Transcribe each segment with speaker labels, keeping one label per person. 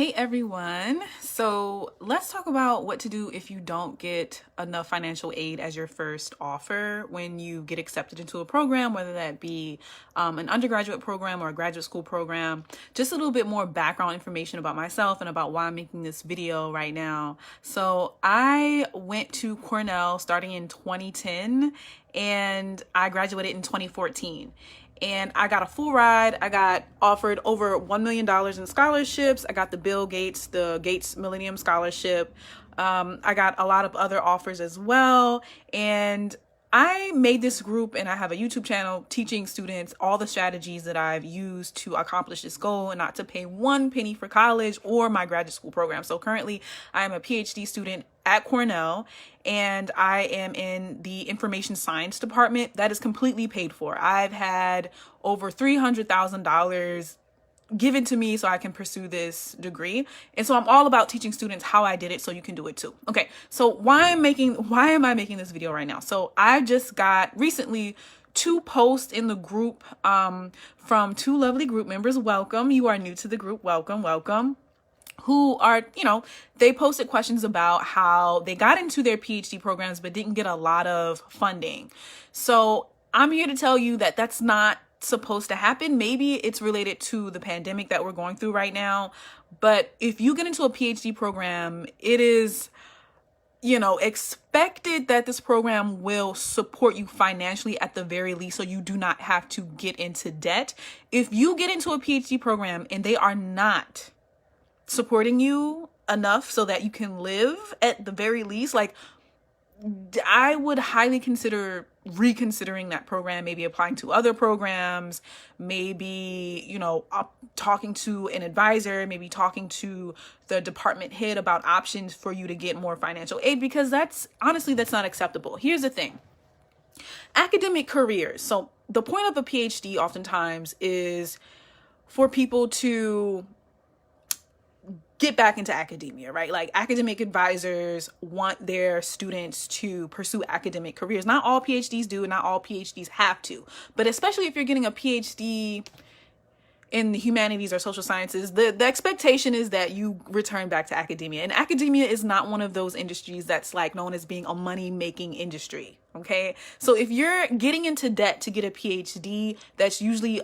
Speaker 1: Hey everyone. So let's talk about what to do if you don't get enough financial aid as your first offer when you get accepted into a program, whether that be an undergraduate program or a graduate school program. Just a little bit more background information about myself and about why I'm making this video right now. So I went to Cornell starting in 2010 and I graduated in 2014. And I got a full ride. I got offered over $1 million in scholarships. I got the the Gates Millennium Scholarship. I got a lot of other offers as well. And I made this group and I have a YouTube channel teaching students all the strategies that I've used to accomplish this goal and not to pay one penny for college or my graduate school program. So currently I am a PhD student at Cornell and I am in the information science department. That is completely paid for. I've had over $300,000 given to me so I can pursue this degree. And so I'm all about teaching students how I did it so you can do it too. Okay, so why am I making this video right now? So I just got recently two posts in the group from two lovely group members. Welcome. You are new to the group. Welcome. Who are, they posted questions about how they got into their PhD programs but didn't get a lot of funding. So I'm here to tell you that that's not supposed to happen. Maybe it's related to the pandemic that we're going through right now. But if you get into a PhD program, it is, expected that this program will support you financially at the very least, so you do not have to get into debt. If you get into a PhD program and they are not supporting you enough so that you can live at the very least, I would highly consider reconsidering that program, maybe applying to other programs, maybe, talking to an advisor, maybe talking to the department head about options for you to get more financial aid, because that's not acceptable. Here's the thing. Academic careers. So the point of a PhD oftentimes is for people to get back into academia, right? Like academic advisors want their students to pursue academic careers. Not all PhDs do, not all PhDs have to, but especially if you're getting a PhD in the humanities or social sciences, the expectation is that you return back to academia. And academia is not one of those industries that's known as being a money-making industry, okay? So if you're getting into debt to get a PhD, that's usually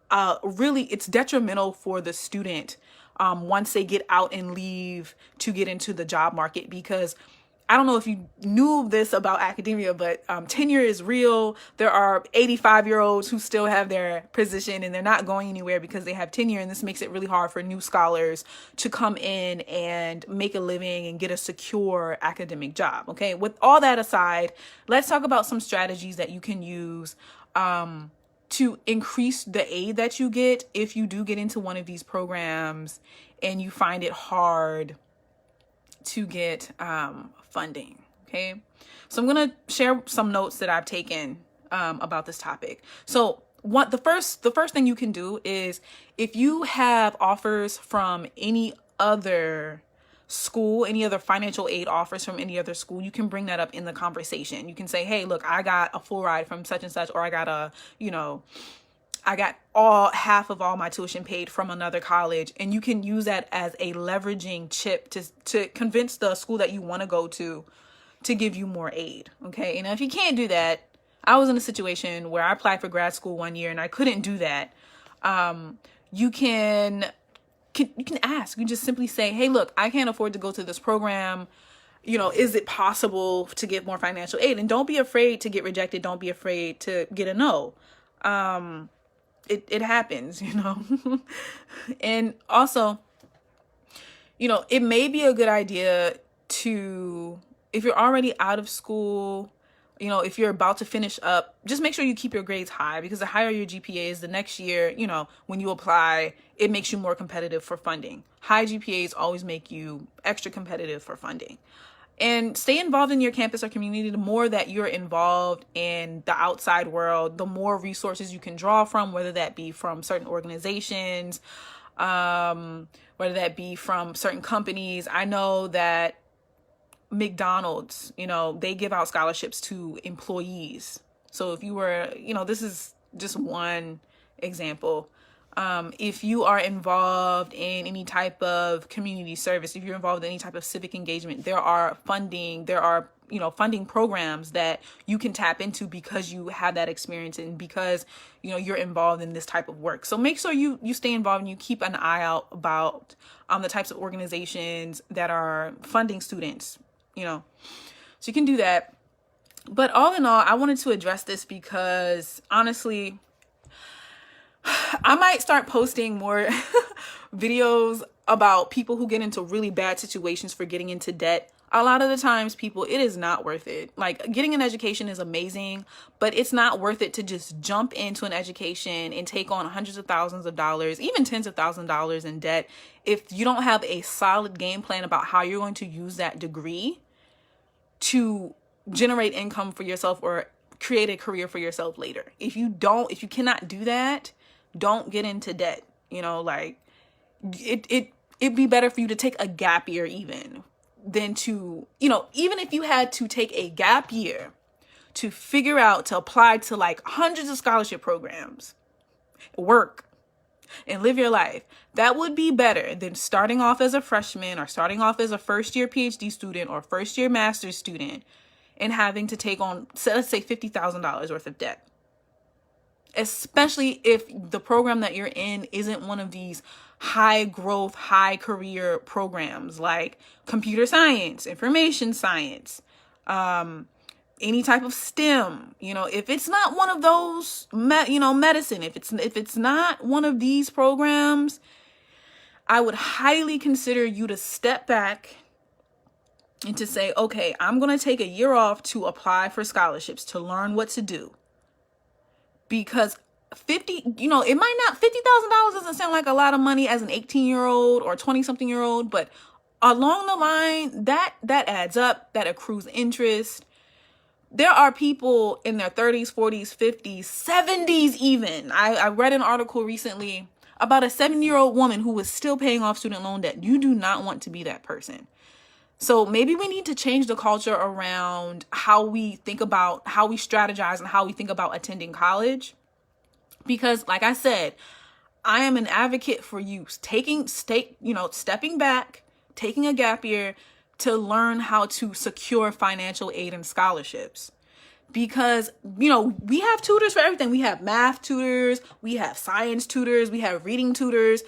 Speaker 1: it's detrimental for the student once they get out and leave to get into the job market, because I don't know if you knew this about academia, but tenure is real. There are 85-year-olds who still have their position and they're not going anywhere because they have tenure. And this makes it really hard for new scholars to come in and make a living and get a secure academic job. Okay, with all that aside, let's talk about some strategies that you can use to increase the aid that you get if you do get into one of these programs and you find it hard to get funding. Okay, so I'm gonna share some notes that I've taken about this topic. So the first thing you can do is, if you have offers from any other school, any other financial aid offers from any other school, you can bring that up in the conversation. You can say, hey, look, I got a full ride from such and such, or I got half of all my tuition paid from another college. And you can use that as a leveraging chip to convince the school that you want to go to give you more aid. Okay. And if you can't do that, I was in a situation where I applied for grad school one year and I couldn't do that. You can ask. You can just simply say, hey, look, I can't afford to go to this program. Is it possible to get more financial aid? And don't be afraid to get rejected. Don't be afraid to get a no. It happens, And also, it may be a good idea to, if you're already out of school, if you're about to finish up, just make sure you keep your grades high, because the higher your GPA is the next year, when you apply, it makes you more competitive for funding. High GPAs always make you extra competitive for funding. And stay involved in your campus or community. The more that you're involved in the outside world, the more resources you can draw from, whether that be from certain organizations, whether that be from certain companies. I know that McDonald's, they give out scholarships to employees. So if you were, this is just one example. If you are involved in any type of community service, if you're involved in any type of civic engagement, there are funding programs that you can tap into because you have that experience and because, you're involved in this type of work. So make sure you stay involved and you keep an eye out about the types of organizations that are funding students, so you can do that. But all in all, I wanted to address this because honestly, I might start posting more videos about people who get into really bad situations for getting into debt. A lot of the times, people, it is not worth it. Like, getting an education is amazing, but it's not worth it to just jump into an education and take on hundreds of thousands of dollars, even tens of thousands of dollars in debt, if you don't have a solid game plan about how you're going to use that degree to generate income for yourself or create a career for yourself later. If you cannot do that, don't get into debt. Like, it'd be better for you to take a gap year even than to, even if you had to take a gap year to figure out to apply to like hundreds of scholarship programs, work and live your life, that would be better than starting off as a freshman or starting off as a first year PhD student or first year master's student and having to take on, let's say, $50,000 worth of debt. Especially if the program that you're in isn't one of these high growth, high career programs like computer science, information science, any type of STEM. If it's not one of those, medicine, if it's not one of these programs, I would highly consider you to step back and to say, okay, I'm going to take a year off to apply for scholarships, to learn what to do. Because $50,000 doesn't sound like a lot of money as an 18-year-old or 20-something-year-old, but along the line, that adds up, that accrues interest. There are people in their 30s, 40s, 50s, 70s even. I read an article recently about a 70-year-old woman who was still paying off student loan debt. You do not want to be that person. So maybe we need to change the culture around how we think about, how we strategize, and how we think about attending college. Because like I said, I am an advocate for you stepping back, taking a gap year to learn how to secure financial aid and scholarships. Because, we have tutors for everything. We have math tutors, we have science tutors, we have reading tutors.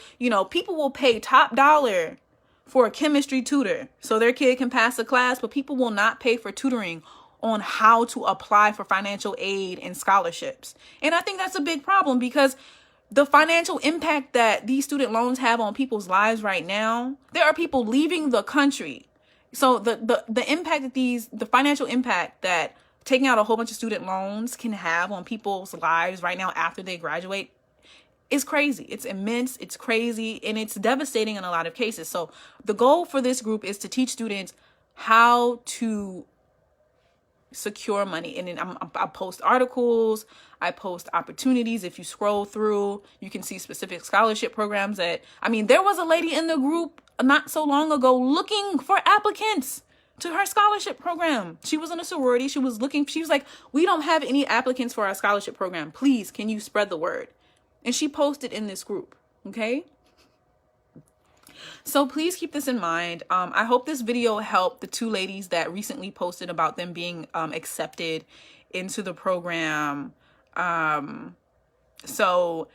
Speaker 1: People will pay top dollar for a chemistry tutor so their kid can pass a class, but people will not pay for tutoring on how to apply for financial aid and scholarships. And I think that's a big problem because the financial impact that these student loans have on people's lives right now, there are people leaving the country. So the impact that the financial impact that taking out a whole bunch of student loans can have on people's lives right now after they graduate is crazy. It's immense, it's crazy, and it's devastating in a lot of cases. So the goal for this group is to teach students how to secure money. And then I post articles, I post opportunities. If you scroll through, you can see specific scholarship programs there was a lady in the group not so long ago looking for applicants to her scholarship program. She was in a sorority. She was like, we don't have any applicants for our scholarship program. Please, can you spread the word? And she posted in this group. Okay. So please keep this in mind. I hope this video helped the two ladies that recently posted about them being accepted into the program. So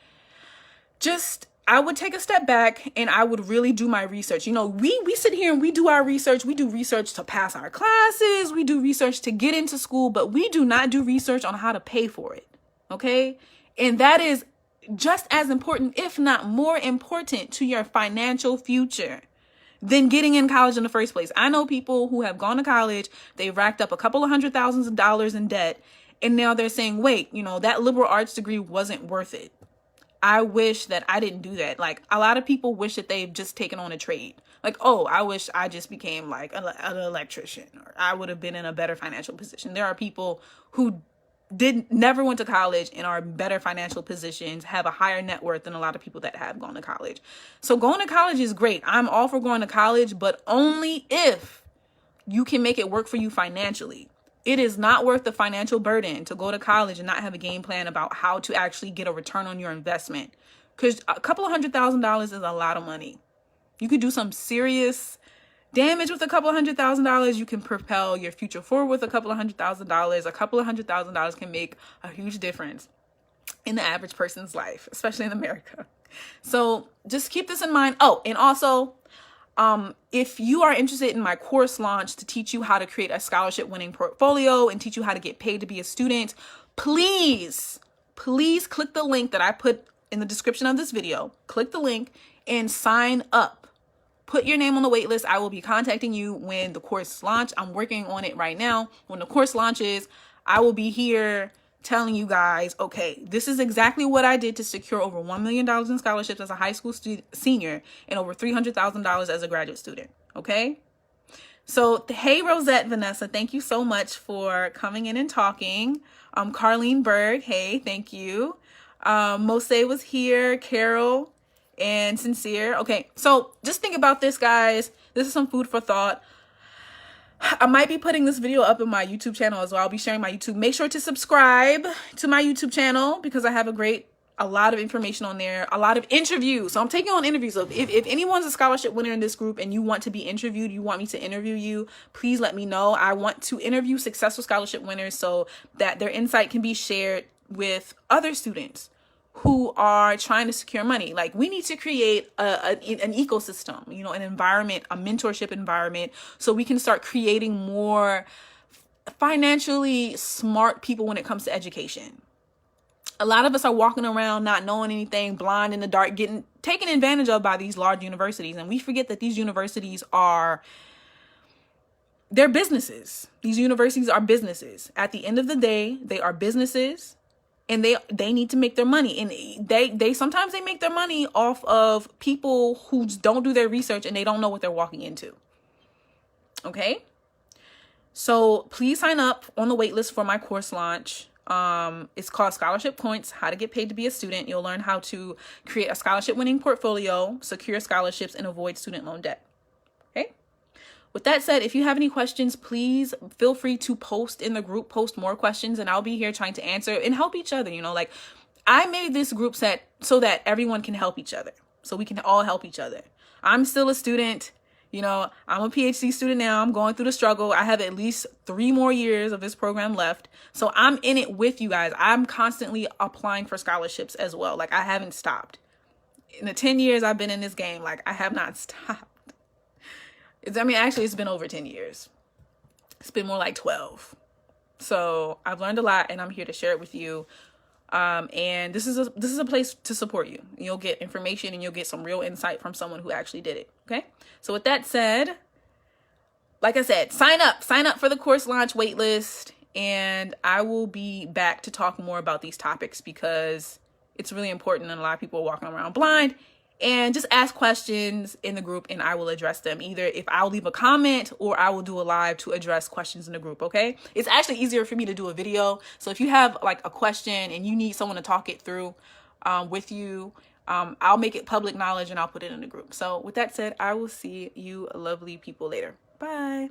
Speaker 1: just, I would take a step back and I would really do my research. We sit here and we do our research. We do research to pass our classes. We do research to get into school, but we do not do research on how to pay for it. Okay. And that is just as important, if not more important, to your financial future than getting in college in the first place. I know people who have gone to college, they've racked up a couple of $100,000s in debt, and now they're saying, wait, that liberal arts degree wasn't worth it. I wish that I didn't do that. Like, a lot of people wish that they've just taken on a trade. Like, oh, I wish I just became like an electrician, or I would have been in a better financial position. There are people who never went to college and are in better financial positions, have a higher net worth than a lot of people that have gone to college. So going to college is great. I'm all for going to college, but only if you can make it work for you financially. It is not worth the financial burden to go to college and not have a game plan about how to actually get a return on your investment. because a couple of $100,000 is a lot of money. You could do some serious damage with a couple of $100,000. You can propel your future forward with a couple of $100,000. A couple of $100,000 can make a huge difference in the average person's life, especially in America. So just keep this in mind. Oh, and also, if you are interested in my course launch to teach you how to create a scholarship winning portfolio and teach you how to get paid to be a student, please click the link that I put in the description of this video. Click the link and sign up. Put your name on the wait list. I will be contacting you when the course launch. I'm working on it right now. When the course launches, I will be here telling you guys, okay, this is exactly what I did to secure over $1 million in scholarships as a high school senior and over $300,000 as a graduate student. Okay. So, hey, Rosette Vanessa, thank you so much for coming in and talking. Carlene Berg, hey, thank you. Mose was here, Carol, and Sincere. Okay, so just think about this, guys. This is some food for thought. I might be putting this video up in my YouTube channel as well. I'll be sharing my YouTube. Make sure to subscribe to my YouTube channel because I have a lot of information on there, a lot of interviews. So I'm taking on interviews. So if anyone's a scholarship winner in this group and you want to be interviewed, you want me to interview you, please let me know. I want to interview successful scholarship winners so that their insight can be shared with other students who are trying to secure money. Like, we need to create an ecosystem, an environment, a mentorship environment, so we can start creating more financially smart people when it comes to education. A lot of us are walking around not knowing anything, blind in the dark, getting taken advantage of by these large universities. And we forget that these universities they're businesses. These universities are businesses. At the end of the day, they are businesses. And they need to make their money. And they sometimes they make their money off of people who don't do their research and they don't know what they're walking into. Okay? So please sign up on the wait list for my course launch. It's called Scholarship Points, How to Get Paid to Be a Student. You'll learn how to create a scholarship winning portfolio, secure scholarships, and avoid student loan debt. Okay? With that said, if you have any questions, please feel free to post in the group, post more questions, and I'll be here trying to answer and help each other. Like, I made this group set so that everyone can help each other, so we can all help each other. I'm still a student. I'm a PhD student now. I'm going through the struggle. I have at least 3 more years of this program left. So I'm in it with you guys. I'm constantly applying for scholarships as well. Like, I haven't stopped. In the 10 years I've been in this game, like, I have not stopped. Actually, it's been over 10 years. It's been more like 12. So I've learned a lot and I'm here to share it with you. And this is a place to support you. You'll get information and you'll get some real insight from someone who actually did it. Okay. So with that said, like I said, sign up for the course launch waitlist, and I will be back to talk more about these topics because it's really important and a lot of people are walking around blind. And just ask questions in the group and I will address them. Either if I'll leave a comment or I will do a live to address questions in the group, okay? It's actually easier for me to do a video. So if you have like a question and you need someone to talk it through with you, I'll make it public knowledge and I'll put it in the group. So with that said, I will see you lovely people later. Bye.